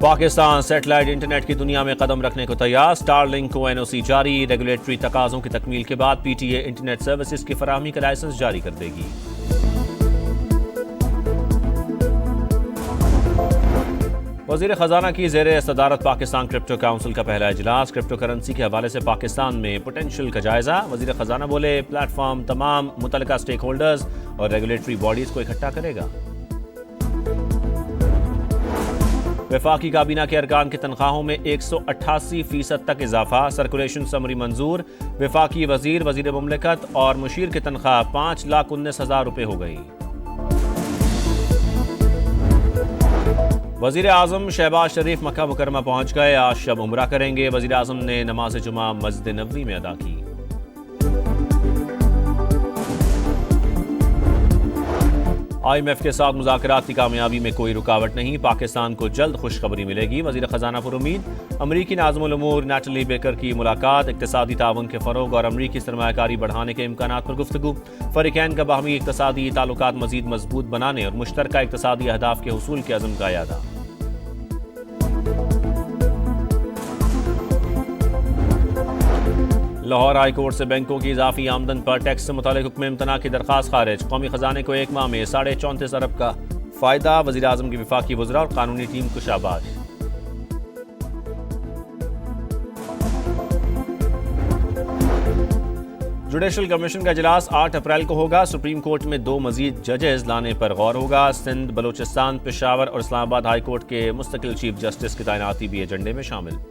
Pakistan satellite internet की दुनिया में कदम रखने को तैयार। स्टारलिंक को एनओसी जारी। रेगुलेटरी तकाज़ों की तकमील के बाद पीटीए इंटरनेट सर्विसेज की फराहमी का लाइसेंस जारी कर देगी। वज़ीर ख़जाना की ज़ेरे सदारत पाकिस्तान क्रिप्टो काउंसिल का पहला इजलास। क्रिप्टो करेंसी के हवाले से पाकिस्तान में पोटेंशियल का जायजा। वज़ीर ख़जाना बोले, प्लेटफॉर्म तमाम मुतल्लिका स्टेक होल्डर्स और रेगुलेटरी बॉडीज़ को इकट्ठा करेगा। वफाकी काबीना के अरकान की तनख्वाहों में 188% तक इजाफा। सर्कुलेशन समरी मंजूर। वफाकी वजीर, वजीर मुमलिकत और मुशीर की तनख्वाह 5,19,000 रुपये हो गई। वजीर आजम शहबाज शरीफ मक्का मुकरमा पहुंच गए। आज शब उमरा करेंगे। वजीर आजम ने नमाज जुमा मस्जिद नबवी में अदा की। IMF के साथ मुज़ाकरात की कामयाबी में कोई रुकावट नहीं। पाकिस्तान को जल्द खुशखबरी मिलेगी। वज़ीर ख़जाना पर उम्मीद। अमरीकी नाज़िमुल उमूर नैटली बेकर की मुलाकात। इक़्तिसादी ताउन के फ़रोग़ और अमरीकी सरमायाकारी बढ़ाने के इम्कानात पर गुफ्तगू। फ़रीक़ैन का बाहमी इक़्तिसादी ताल्लुकात मज़ीद मजबूत बनाने और मुश्तरका इक़्तिसादी अहदाफ़ के हुसूल के अज़्म का यादा। लाहौर हाई कोर्ट से बैंकों की इजाफी आमदन पर टैक्स से मुतालिक हुक्म इम्तना की दरख्वास्त खारिज। कौमी खजाने को एक माह में 34.5 अरब का फायदा। वज़ीर आज़म की वफाकी वज़रा और कानूनी टीम को शाबाश। जुडिशल कमीशन का इजलास 8 अप्रैल को होगा। सुप्रीम कोर्ट में 2 मजीद जजेस लाने पर गौर होगा। सिंध, बलूचिस्तान, पेशावर और इस्लामाबाद हाई कोर्ट के मुस्तकिल चीफ जस्टिस की तैनाती भी एजेंडे में शामिल।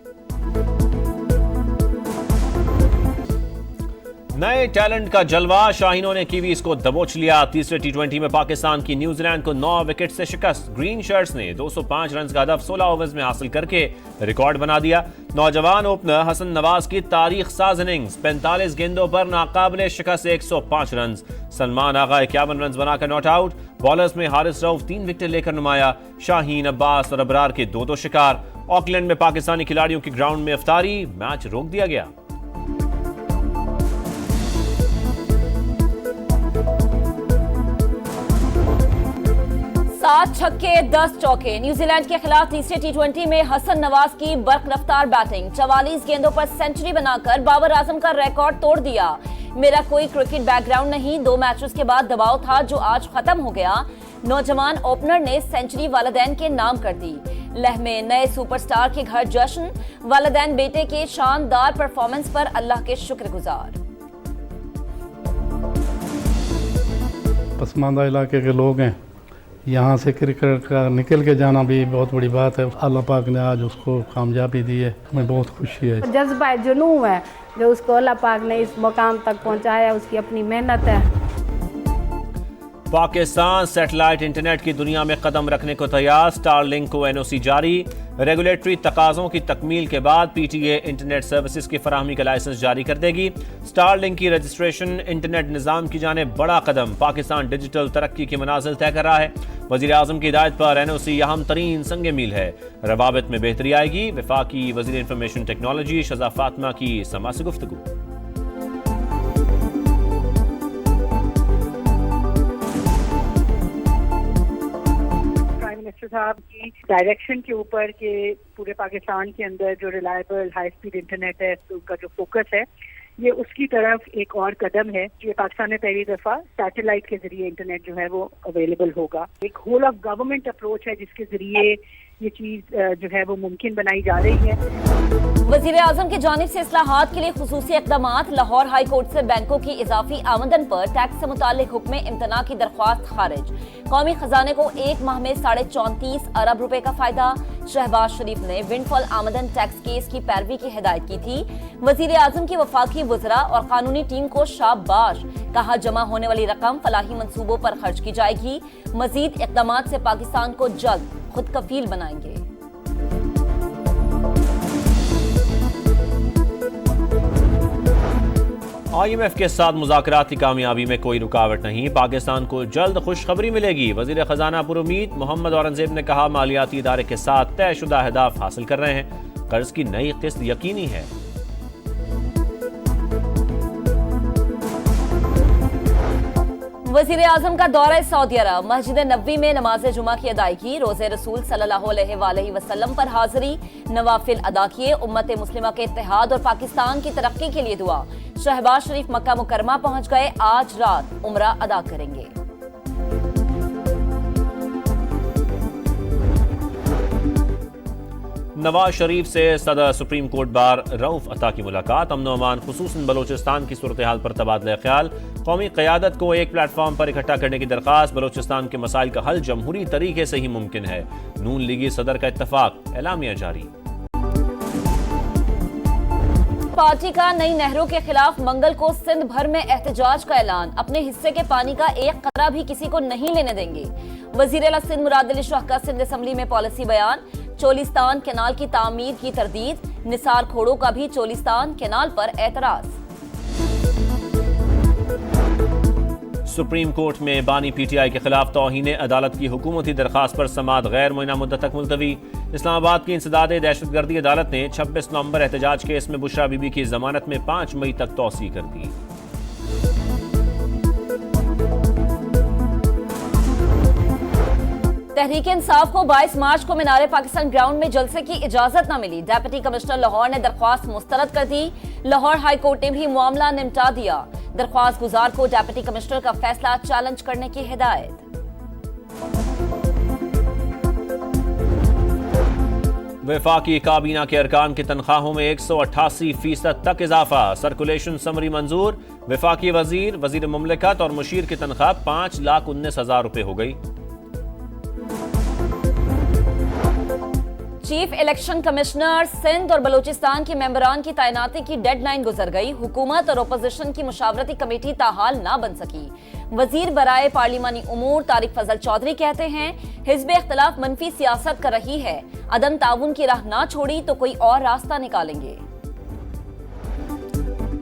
नए टैलेंट का जलवा। शाहीनों ने कीवीज को दबोच लिया। तीसरे T20 में पाकिस्तान की न्यूजीलैंड को 9 विकेट से शिकस्त। ग्रीन शर्ट्स ने 205 रन का हदफ 16 ओवर्स में हासिल करके रिकॉर्ड बना दिया। नौजवान ओपनर हसन नवाज की तारीख साज इनिंग्स। 45 गेंदों पर नाकाबिले शिकस्त 105 रन। सलमान आगा 51 रन बनाकर नॉट आउट। बॉलर्स में हारिस रऊफ 3 विकेट लेकर नुमाया। शाहीन, अब्बास और अबरार के 2-2 शिकार। ऑकलैंड में पाकिस्तानी खिलाड़ियों की ग्राउंड में इफ्तारी। मैच रोक दिया गया। 7 छक्के 10 चौके। न्यूजीलैंड के खिलाफ तीसरे T20 में हसन नवाज की बर्क रफ्तार बैटिंग। 44 गेंदों पर सेंचुरी बनाकर बाबर आजम का रिकॉर्ड तोड़ दिया। मेरा कोई क्रिकेट बैकग्राउंड नहीं, 2 मैचेस के बाद दबाव था जो आज खत्म हो गया। नौजवान ओपनर ने सेंचुरी वालिदैन के नाम कर दी। लह में नए सुपरस्टार के घर जश्न। वालिदैन बेटे के शानदार परफॉर्मेंस पर अल्लाह के शुक्रगुजार। पसमानदा इलाके के लोग हैं, यहाँ से क्रिकेट का निकल के जाना भी बहुत बड़ी बात है। अल्लाह पाक ने आज उसको कामयाबी दी है, हमें बहुत खुशी है। जज्बा जुनून है जो उसको अल्लाह पाक ने इस मुकाम तक पहुँचाया, उसकी अपनी मेहनत है। पाकिस्तान सैटेलाइट इंटरनेट की दुनिया में कदम रखने को तैयार। स्टारलिंक को एनओसी जारी। रेगुलेटरी तकाज़ों की तकमील के बाद पीटीए इंटरनेट सर्विसेज की फराहमी का लाइसेंस जारी कर देगी। स्टारलिंक की रजिस्ट्रेशन इंटरनेट निज़ाम की जाने बड़ा कदम। पाकिस्तान डिजिटल तरक्की की मनाजिल तय कर रहा है। वज़ीर आज़म की हिदायत पर एनओसी अहम तरीन संग मील है। रवाबित में बेहतरी आएगी। वफाकी वज़ीर इंफॉर्मेशन टेक्नोलॉजी शज़ा फातिमा की समा से गुफ्तगू। साहब की डायरेक्शन के ऊपर के पूरे पाकिस्तान के अंदर जो रिलायबल हाई स्पीड इंटरनेट है, तो उनका जो फोकस है ये उसकी तरफ एक और कदम है। ये पाकिस्तान में पहली दफा सैटेलाइट के जरिए इंटरनेट जो है वो अवेलेबल होगा। एक होल ऑफ गवर्नमेंट अप्रोच है जिसके जरिए ये चीज जो है वो मुमकिन बनाई जा रही है। वज़ीर आज़म की जानिब से इस्लाहात के लिए खुसूसी इक़दामात। लाहौर हाई कोर्ट से बैंकों की इजाफी आमदन पर टैक्स से मुतालिक हुक्म इम्तना की दरख्वास्त खारिज। कौमी खजाने को एक माह में 34.5 अरब रुपए का फायदा। शहबाज शरीफ ने विंडफॉल आमदन टैक्स केस की पैरवी की हिदायत की थी। वज़ीर आज़म की वफाकी वज़रा और कानूनी टीम को शाबाश। कहा, जमा होने वाली रकम फलाही मंसूबों पर खर्च की जाएगी। मजीद इक़दामात से पाकिस्तान को जल्द खुद कफील बनाएंगे। IMF के साथ मुज़ाकरात की कामयाबी में कोई रुकावट नहीं। पाकिस्तान को जल्द खुशखबरी मिलेगी। वज़ीर ख़जाना पर उम्मीद। मोहम्मद औरंगज़ेब ने कहा, मालियाती इदारे के साथ तयशुदा अहदाफ हासिल कर रहे हैं। कर्ज की नई किस्त यकीनी है। वजीर आजम का दौरा सऊदी अरब, मस्जिद नबवी में नमाज जुमा की अदायगी, रोजे रसूल सल्लल्लाहु अलैहि वसल्लम पर हाजिरी, नवाफिल अदा किए, उम्मत मुस्लिमा के इत्तेहाद और पाकिस्तान की तरक्की के लिए दुआ। शहबाज शरीफ मक्का मुकरमा पहुंच गए, आज रात उम्रा अदा करेंगे। नवाज शरीफ से सदर सुप्रीम कोर्ट बार रऊफ अता की मुलाकात, अमन अमान खुसूसन बलोचिस्तान की सूरत हाल पर तबादला ख्याल, कौमी क़यादत को एक प्लेटफॉर्म पर इकट्ठा करने की दरख्वास्त, बलोचिस्तान के मसाइल का हल जमहूरी तरीके से ही मुमकिन है, नून लीगी सदर का इत्तफाक, एलामिया जारी। पार्टी का नई नहरों के खिलाफ मंगल को सिंध भर में एहतजाज का ऐलान, अपने हिस्से के पानी का एक कतरा भी किसी को नहीं लेने देंगे। वजीर आला सिंध मुराद अली शाह का सिंध असम्बली में पॉलिसी बयान, चोलिस्तान कैनाल की तामीर की तरदीद, निसार खोड़ों का भी चोलिस्तान कैनाल पर एतराज। सुप्रीम कोर्ट में बानी पीटीआई के खिलाफ तौहीन अदालत की हुकूमती दरखास्त पर समाअत गैर मुय्यना मुद्दत तक मुलतवी। इस्लामाबाद की इंसदाद दहशतगर्दी अदालत ने 26 नवंबर एहतजाज केस में बुशरा बीबी की जमानत में 5 मई तक तौसी कर दी। तहरीक इंसाफ को 22 मार्च को मीनार पाकिस्तान ग्राउंड में जलसे की इजाजत न मिली, डेप्यूटी कमिश्नर लाहौर ने दरख्वास्त मुस्तरद कर दी। लाहौर हाई कोर्ट ने भी मामला निपटा दिया। दरख्वास्त गुजार को डेप्यूटी कमिश्नर का फैसला चैलेंज करने की हिदायत। वफाकी काबीना के अरकान की तनख्वाहों में 188% तक इजाफा, सर्कुलेशन समरी मंजूर। वफाकी वजीर, वजीर मुमलिकत और मुशीर की तनख्वाह 5,19,000 रुपए हो गई। चीफ इलेक्शन कमिश्नर सिंध और बलूचिस्तान के मेंबरान की तैनाती की डेडलाइन गुजर गई। हुकूमत और अपोजिशन की मुशावरती कमेटी ताहाल ना बन सकी। वजीर बराए पार्लिमानी उमूर तारिक फजल चौधरी कहते हैं, हिज़्ब इख्तिलाफ मनफी सियासत कर रही है, अदम ताउन की राह ना छोड़ी तो कोई और रास्ता निकालेंगे।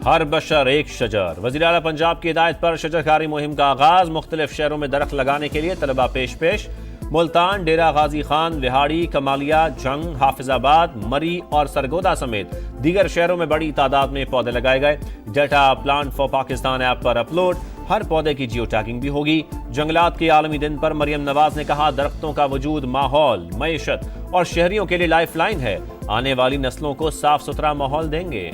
हर बशर एक शजर, वज़ीर आला पंजाब की हिदायत पर शजरकारी मुहिम का आगाज, मुख्तलिफ शहरों में दरख्त लगाने के लिए तलबा पेश। मुल्तान, डेरा गाजी खान, लिहाड़ी, कमालिया, जंग, हाफिजाबाद, मरी और सरगोदा समेत दीगर शहरों में बड़ी तादाद में पौधे लगाए गए। Data plant for Pakistan app पर अपलोड, हर पौधे की जियो टैगिंग भी होगी। जंगलात के आलमी दिन पर मरियम नवाज ने कहा, दरख्तों का वजूद माहौल, मईशत और शहरियों के लिए लाइफ लाइन है, आने वाली नस्लों को साफ सुथरा माहौल देंगे।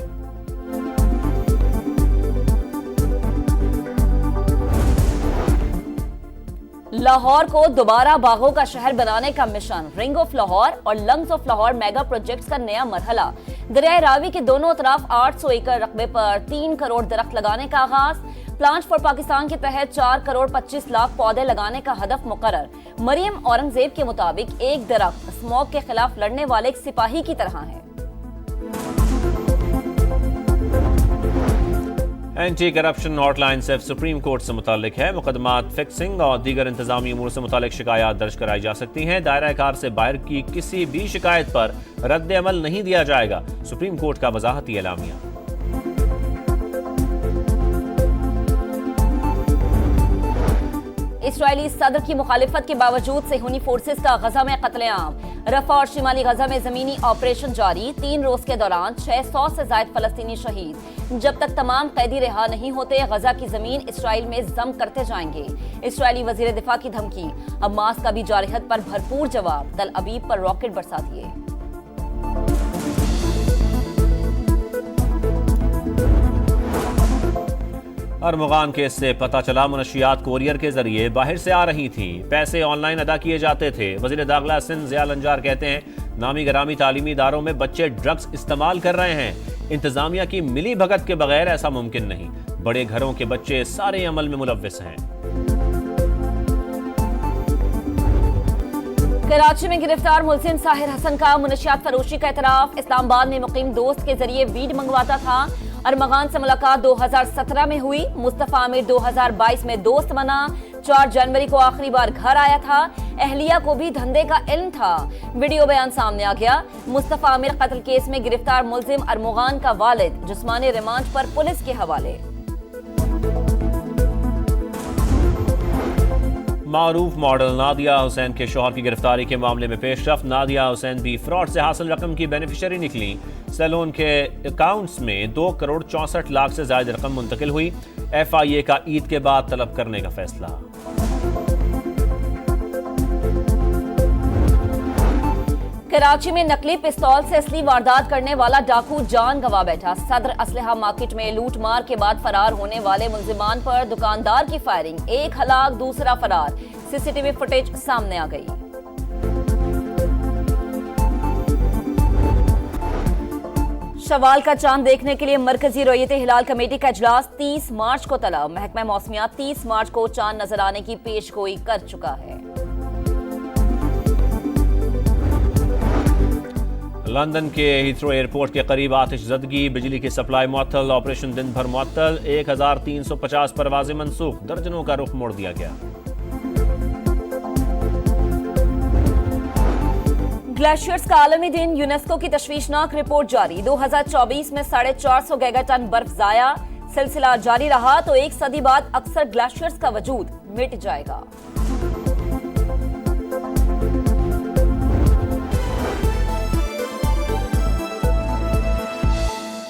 लाहौर को दोबारा बागों का शहर बनाने का मिशन, रिंग ऑफ लाहौर और lungs of Lahore mega projects का नया मरहला। दरियाए रावी के दोनों तरफ 800 एकड़ रकबे पर 3 करोड़ दरख्त लगाने का आगाज। प्लांट फॉर पाकिस्तान के तहत 4 करोड़ 25 लाख पौधे लगाने का हदफ मुकर्रर। मरियम औरंगजेब के मुताबिक एक दरख्त स्मॉग के खिलाफ लड़ने वाले एक सिपाही की तरह है। एंटी करप्शन हॉटलाइन सिर्फ सुप्रीम कोर्ट से मुतालिक है। मुकदमात फिक्सिंग और दीगर इंतजामी अमूर से मुतालिक शिकायत दर्ज कराई जा सकती हैं। दायरा कार से बाहर की किसी भी शिकायत पर रद्द अमल नहीं दिया जाएगा। सुप्रीम कोर्ट का वजाहती एलामिया। इस्राएली सदर की मुखालिफत के बावजूद सेहूनी फोर्सेस का गजा में कत्लेआम। रफा और शिमाली गजा में जमीनी ऑपरेशन जारी। 3 रोज के दौरान 600 से ज्यादा फलस्तीनी शहीद। जब तक तमाम कैदी रिहा नहीं होते, गजा की जमीन इसराइल में जम करते जाएंगे। इसराइली वजीर दिफा की धमकी, हमास का भी जारहत पर भरपूर जवाब, तल अबीब पर रॉकेट बरसा दिए। अरमुगान केस से पता चला, मुनशियात कोरियर के जरिए बाहर से आ रही थी, पैसे ऑनलाइन अदा किए जाते थे। वजीर दाखिला सिंध ज़िया लंजार कहते हैं, नामी गरामी तालीमी इदारों में बच्चे ड्रग्स इस्तेमाल कर रहे हैं। इंतजामिया की मिली भगत के बगैर ऐसा मुमकिन नहीं। बड़े घरों के बच्चे सारे अमल में मुलव्विस हैं। कराची में गिरफ्तार मुलजिम साहिर हसन का मुनशियात फरोशी का एतराफ। इस्लामाबाद में मुकीम दोस्त के जरिए वीड मंगवाता था। अरमगान से मुलाकात 2017 में हुई। मुस्तफा आमिर 2022 में दोस्त बना। 4 जनवरी को आखिरी बार घर आया था। अहलिया को भी धंधे का इल्म था। वीडियो बयान सामने आ गया। मुस्तफा आमिर कत्ल केस में गिरफ्तार मुलजिम अरमगान का वालिद जिस्मानी रिमांड पर पुलिस के हवाले। मारूफ मॉडल नादिया हुसैन के शौहर की गिरफ्तारी के मामले में पेशरफ्त। नादिया हुसैन भी फ्रॉड से हासिल रकम की बेनिफिशियरी निकली। सैलून के अकाउंट्स में 2 करोड़ 64 लाख से ज्यादा रकम मुंतकिल हुई। FIA का ईद के बाद तलब करने का फैसला। कराची में नकली पिस्तौल से असली वारदात करने वाला डाकू जान गंवा बैठा। सदर असलहा मार्केट में लूटमार के बाद फरार होने वाले मुलजिमान पर दुकानदार की फायरिंग, एक हलाक दूसरा फरार। CCTV फुटेज सामने आ गई। शवाल का चांद देखने के लिए मरकजी रोयत हिलाल कमेटी का इजलास 30 मार्च को तलब। महकमा मौसमियात 30 मार्च को चांद नजर आने की पेशगोई कर चुका है। लंदन के हीथ्रो एयरपोर्ट के करीब आतिशज़दगी, बिजली की सप्लाई मुअत्तल, ऑपरेशन दिन भर मुअत्तल। 1350 परवाजें मनसूख, दर्जनों का रुख मोड़ दिया गया। ग्लेशियर्स का आलमी दिन, यूनेस्को की तशवीशनाक रिपोर्ट जारी। 2024 में 450 गीगाटन बर्फ जाया। सिलसिला जारी रहा तो एक सदी बाद अक्सर ग्लेशियर्स का वजूद मिट जाएगा।